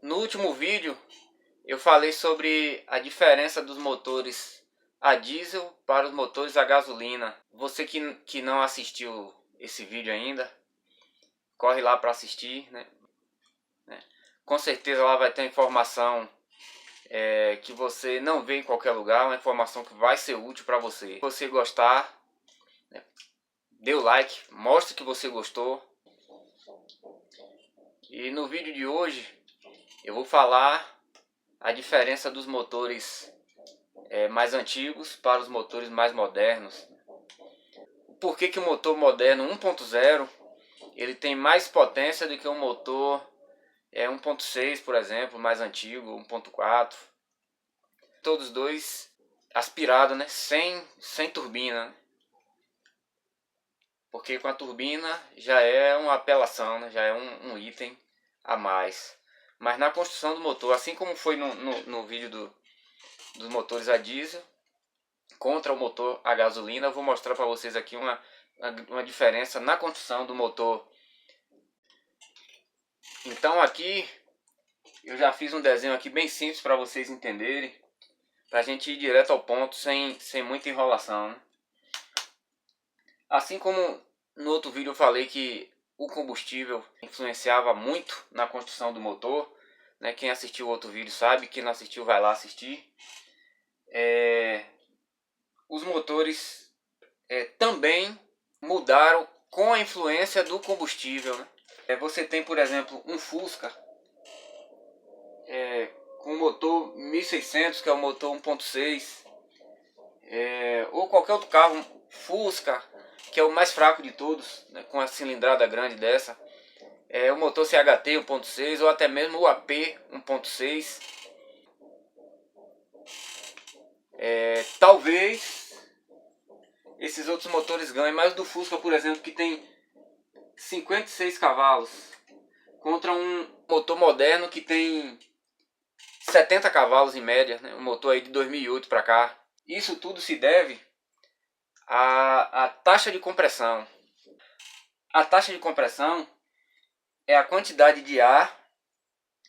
No último vídeo eu falei sobre a diferença dos motores a diesel para os motores a gasolina. Você que não assistiu esse vídeo ainda, corre lá para assistir, né? Com certeza lá vai ter informação que você não vê em qualquer lugar, uma informação que vai ser útil para você. Se você gostar, né, dê o like, mostre que você gostou. E no vídeo de hoje eu vou falar a diferença dos motores mais antigos para os motores mais modernos. Por que o motor moderno 1.0 ele tem mais potência do que um motor 1.6, por exemplo, mais antigo, 1.4. Todos dois aspirados, né? Sem turbina, né? Porque com a turbina já é uma apelação, né? Já é um item a mais. Mas na construção do motor, assim como foi no vídeo dos motores a diesel contra o motor a gasolina, eu vou mostrar para vocês aqui uma diferença na construção do motor. Então aqui eu já fiz um desenho aqui bem simples para vocês entenderem, para a gente ir direto ao ponto sem muita enrolação, né? Assim como no outro vídeo eu falei que o combustível influenciava muito na construção do motor, né? Quem assistiu o outro vídeo sabe, quem não assistiu vai lá assistir. Os motores também mudaram com a influência do combustível, né? Você tem, por exemplo, um Fusca com motor 1600, que é o motor 1.6, ou qualquer outro carro, Fusca, que é o mais fraco de todos, né, com a cilindrada grande dessa, o motor CHT 1.6 ou até mesmo o AP 1.6. Talvez esses outros motores ganhem, mas do Fusca, por exemplo, que tem 56 cavalos, contra um motor moderno que tem 70 cavalos em média, né? Um motor aí de 2008 para cá. Isso tudo se deve à taxa de compressão. A taxa de compressão é a quantidade de ar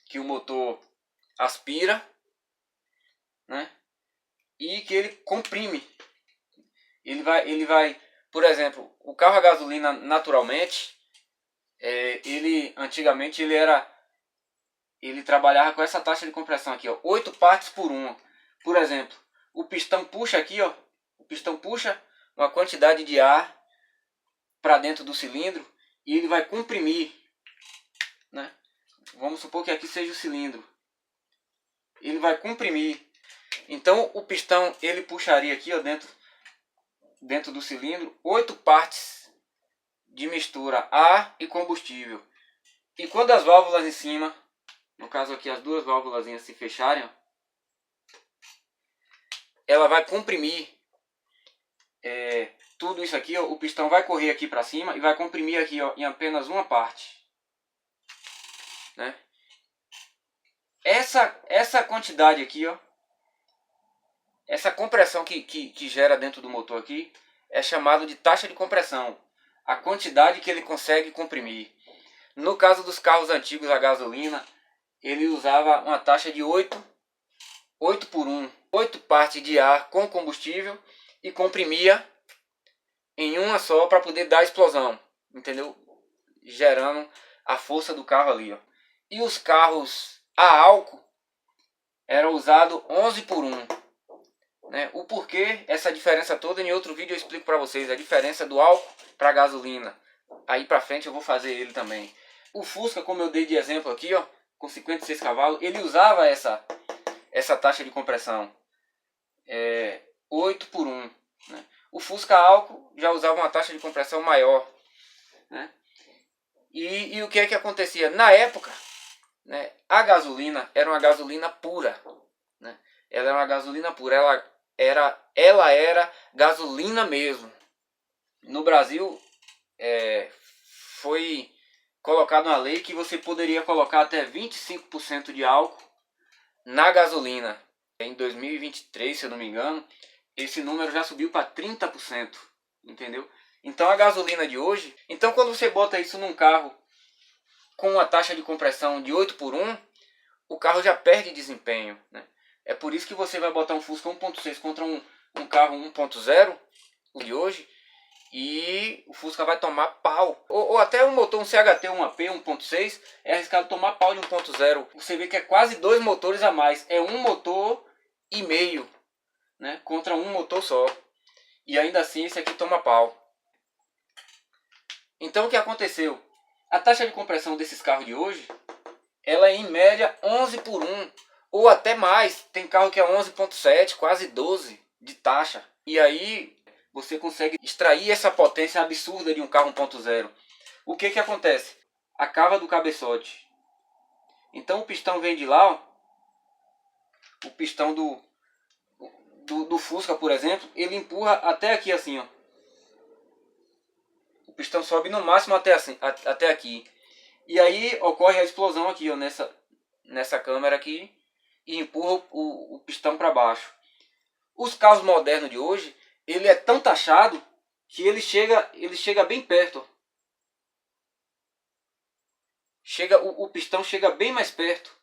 que o motor aspira, né? E que ele comprime. Ele vai, por exemplo, o carro a gasolina naturalmente, antigamente ele trabalhava com essa taxa de compressão aqui, ó, 8 partes por 1. Por exemplo, o pistão puxa aqui, ó, o pistão puxa uma quantidade de ar para dentro do cilindro e ele vai comprimir, né? Vamos supor que aqui seja o cilindro. Ele vai comprimir. Então o pistão ele puxaria aqui, ó, dentro do cilindro 8 partes de mistura ar e combustível. E quando as válvulas em cima, no caso aqui as duas válvulas se fecharem, ó, ela vai comprimir tudo isso aqui, ó, o pistão vai correr aqui para cima e vai comprimir aqui, ó, em apenas uma parte, né? Essa quantidade aqui, ó, essa compressão que gera dentro do motor aqui é chamado de taxa de compressão, a quantidade que ele consegue comprimir. No caso dos carros antigos a gasolina, ele usava uma taxa de 8 por 1, 8 partes de ar com combustível e comprimia em uma só para poder dar explosão, entendeu? Gerando a força do carro ali, ó. E os carros a álcool eram usados 11 por 1, né? O porquê, essa diferença toda, em outro vídeo eu explico para vocês a diferença do álcool para gasolina. Aí para frente eu vou fazer ele também. O Fusca, como eu dei de exemplo aqui, ó, com 56 cavalos, ele usava essa taxa de compressão 8 por 1, né? O Fusca álcool já usava uma taxa de compressão maior, né? E o que é que acontecia? Na época, né, a gasolina era uma gasolina pura, né? Ela era uma gasolina pura, ela era gasolina mesmo. No Brasil foi colocada uma lei que você poderia colocar até 25% de álcool na gasolina. Em 2023, se eu não me engano, esse número já subiu para 30%, entendeu? Então a gasolina de hoje, então quando você bota isso num carro com uma taxa de compressão de 8 por 1, carro já perde desempenho, né? É por isso que você vai botar um Fusca 1.6 contra um carro 1.0 de hoje, e o Fusca vai tomar pau. Ou até um motor, um CHT, um AP 1.6, é arriscado tomar pau de 1.0. Você vê que é quase 2 motores a mais. É um motor e meio, né, contra um motor só. E ainda assim esse aqui toma pau. Então o que aconteceu? A taxa de compressão desses carros de hoje, ela é em média 11 por 1. Ou até mais. Tem carro que é 11.7, quase 12 de taxa. E aí você consegue extrair essa potência absurda de um carro 1.0. O que acontece? A cava do cabeçote. Então o pistão vem de lá, ó. O pistão do Fusca, por exemplo, ele empurra até aqui assim, ó. O pistão sobe no máximo até, assim, até aqui. E aí ocorre a explosão aqui, ó, nessa câmera aqui, e empurra o pistão para baixo. Os carros modernos de hoje, ele é tão taxado que ele chega bem perto. O pistão chega bem mais perto.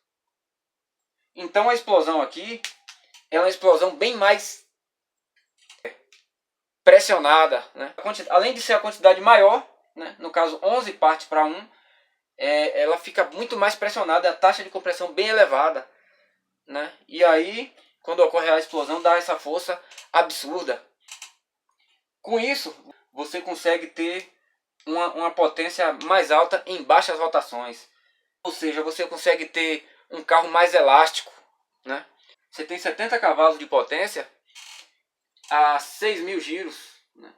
Então a explosão aqui é uma explosão bem mais pressionada, né? Além de ser a quantidade maior, né? No caso 11 partes para 1, ela fica muito mais pressionada, a taxa de compressão bem elevada, né? E aí, quando ocorre a explosão, dá essa força absurda. Com isso, você consegue ter uma potência mais alta em baixas rotações. Ou seja, você consegue ter um carro mais elástico, né? Você tem 70 cavalos de potência a 6.000 giros, né?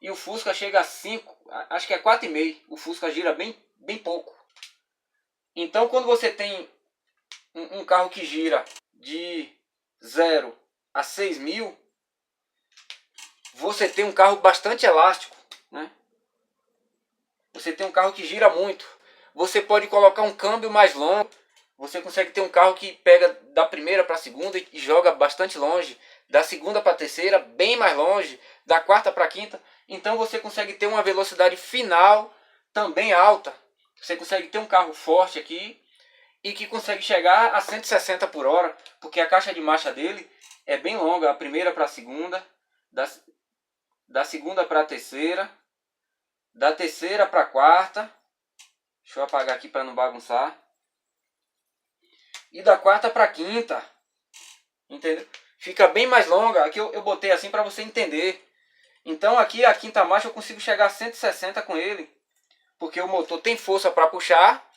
E o Fusca chega a 5, acho que é 4,5. O Fusca gira bem pouco. Então quando você tem um carro que gira de 0 a 6.000, você tem um carro bastante elástico, né? Você tem um carro que gira muito. Você pode colocar um câmbio mais longo. Você consegue ter um carro que pega da primeira para a segunda e joga bastante longe. Da segunda para a terceira, bem mais longe. Da quarta para a quinta. Então você consegue ter uma velocidade final também alta. Você consegue ter um carro forte aqui e que consegue chegar a 160 por hora. Porque a caixa de marcha dele é bem longa. A primeira para a segunda. Da segunda para a terceira. Da terceira para a quarta. Deixa eu apagar aqui para não bagunçar. E da quarta para a quinta. Entendeu? Fica bem mais longa. Aqui eu botei assim para você entender. Então aqui a quinta marcha eu consigo chegar a 160 com ele. Porque o motor tem força para puxar,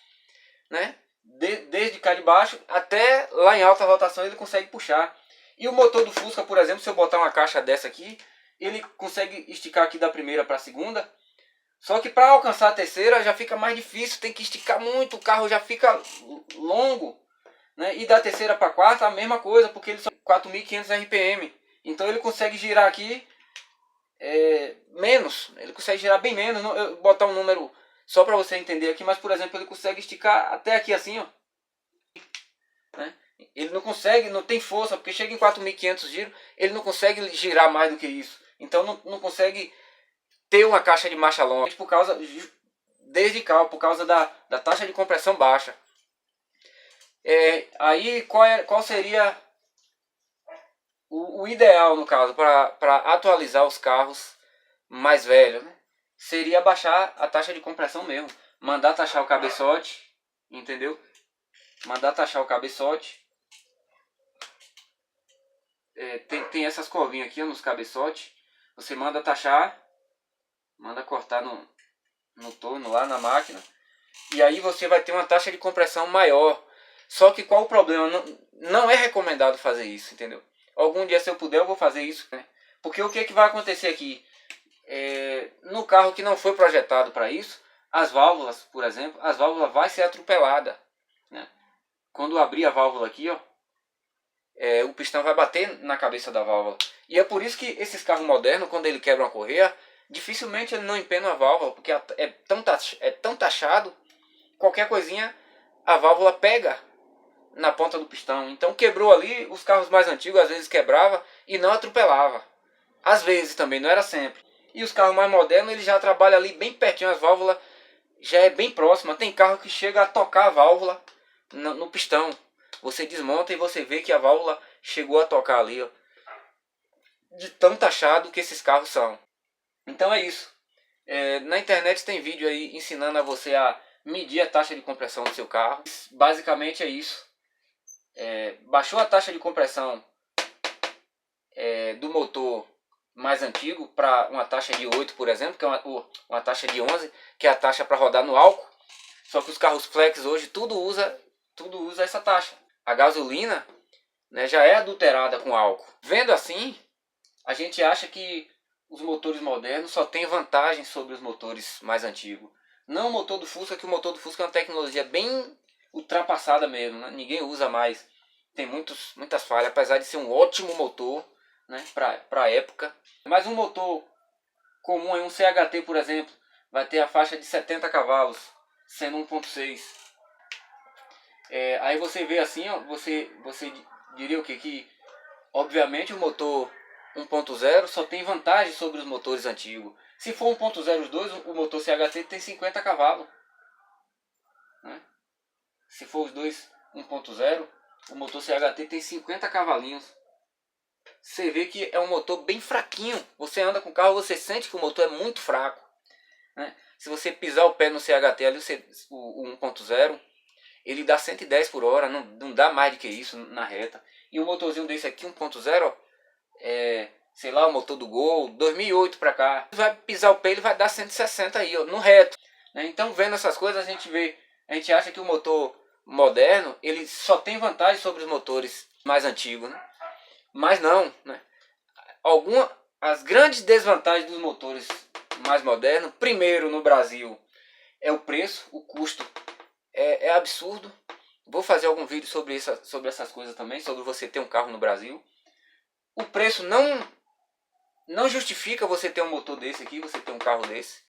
né? Desde cá de baixo até lá em alta rotação ele consegue puxar. E o motor do Fusca, por exemplo, se eu botar uma caixa dessa aqui, ele consegue esticar aqui da primeira para a segunda. Só que para alcançar a terceira já fica mais difícil, tem que esticar muito, o carro já fica longo, né? E da terceira para a quarta a mesma coisa, porque eles são 4.500 RPM. Então ele consegue girar aqui menos, ele consegue girar bem menos. Eu vou botar um número só para você entender aqui, mas por exemplo ele consegue esticar até aqui assim, ó, né? Ele não consegue, não tem força, porque chega em 4.500 giros, ele não consegue girar mais do que isso. Então não consegue ter uma caixa de marcha longa, por causa da taxa de compressão baixa. Aí qual seria o ideal no caso para atualizar os carros mais velhos, né? Seria baixar a taxa de compressão mesmo, mandar taxar o cabeçote, entendeu? Mandar taxar o cabeçote. Tem essas curvinhas aqui, ó, nos cabeçotes. Você manda taxar, manda cortar no torno lá na máquina, e aí você vai ter uma taxa de compressão maior. Só que qual o problema? Não é recomendado fazer isso, entendeu? Algum dia, se eu puder, eu vou fazer isso, né? Porque o que vai acontecer aqui? No carro que não foi projetado para isso, as válvulas, por exemplo, as válvulas vai ser atropelada, né? Quando abrir a válvula aqui, ó, o pistão vai bater na cabeça da válvula. E é por isso que esses carros modernos, quando ele quebra uma correia, dificilmente ele não empena a válvula, porque é tão taxado, qualquer coisinha a válvula pega na ponta do pistão. Então quebrou ali, os carros mais antigos às vezes quebrava e não atropelava. Às vezes também, não era sempre. E os carros mais modernos, ele já trabalha ali bem pertinho, as válvulas já é bem próxima. Tem carro que chega a tocar a válvula no pistão. Você desmonta e você vê que a válvula chegou a tocar ali, ó, de tão taxado que esses carros são. Então é isso. Na internet tem vídeo aí ensinando a você a medir a taxa de compressão do seu carro. Basicamente é isso. Baixou a taxa de compressão do motor mais antigo para uma taxa de 8, por exemplo, que é uma taxa de 11, que é a taxa para rodar no álcool. Só que os carros flex hoje tudo usa essa taxa. A gasolina, né, já é adulterada com álcool. Vendo assim, a gente acha que os motores modernos só têm vantagem sobre os motores mais antigos. Não o motor do Fusca, que o motor do Fusca é uma tecnologia bem ultrapassada mesmo, né? Ninguém usa mais. Tem muitas falhas, apesar de ser um ótimo motor, né, para a época. Mas um motor comum, um CHT, por exemplo, vai ter a faixa de 70 cavalos, sendo 1.6. Aí você vê assim, ó, você diria o quê? Que obviamente o motor 1.0 só tem vantagem sobre os motores antigos. Se for 1.0 os dois, o motor CHT tem 50 cavalos, né? Se for os dois 1.0, o motor CHT tem 50 cavalinhos. Você vê que é um motor bem fraquinho. Você anda com o carro, você sente que o motor é muito fraco, né? Se você pisar o pé no CHT ali, o 1.0, ele dá 110 por hora, não dá mais do que isso na reta. E um motorzinho desse aqui, 1.0, sei lá, o motor do Gol, 2008 para cá, vai pisar o pé, ele vai dar 160 aí, ó, no reto, né? Então, vendo essas coisas, a gente acha que o motor moderno, ele só tem vantagem sobre os motores mais antigos, né? Mas não, né? As grandes desvantagens dos motores mais modernos, primeiro no Brasil, é o preço, o custo é absurdo. Vou fazer algum vídeo sobre essas coisas também, sobre você ter um carro no Brasil. O preço não justifica você ter um motor desse aqui, você ter um carro desse.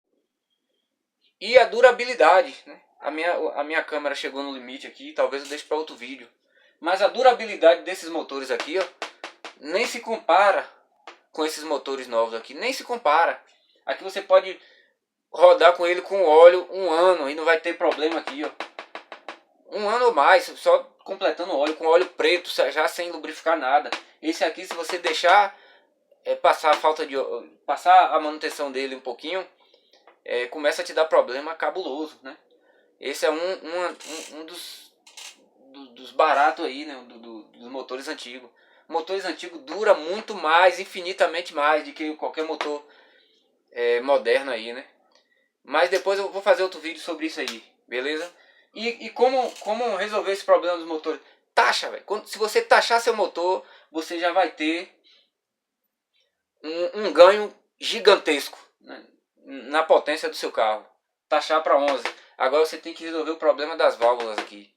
E a durabilidade, né? A minha câmera chegou no limite aqui, talvez eu deixe para outro vídeo. Mas a durabilidade desses motores aqui, ó, nem se compara com esses motores novos aqui, nem se compara. Aqui você pode rodar com ele com óleo 1 ano e não vai ter problema aqui, ó. 1 ano ou mais, só completando óleo, com óleo preto, já sem lubrificar nada. Esse aqui, se você deixar passar a manutenção dele um pouquinho, começa a te dar problema cabuloso, né? Esse é um dos baratos aí, né? Dos motores antigos. Motores antigos dura muito mais, infinitamente mais do que qualquer motor moderno aí, né? Mas depois eu vou fazer outro vídeo sobre isso aí, beleza? E como resolver esse problema dos motores? Taxa, velho. Se você taxar seu motor, você já vai ter um ganho gigantesco, né, na potência do seu carro. Taxar para 11. Agora você tem que resolver o problema das válvulas aqui.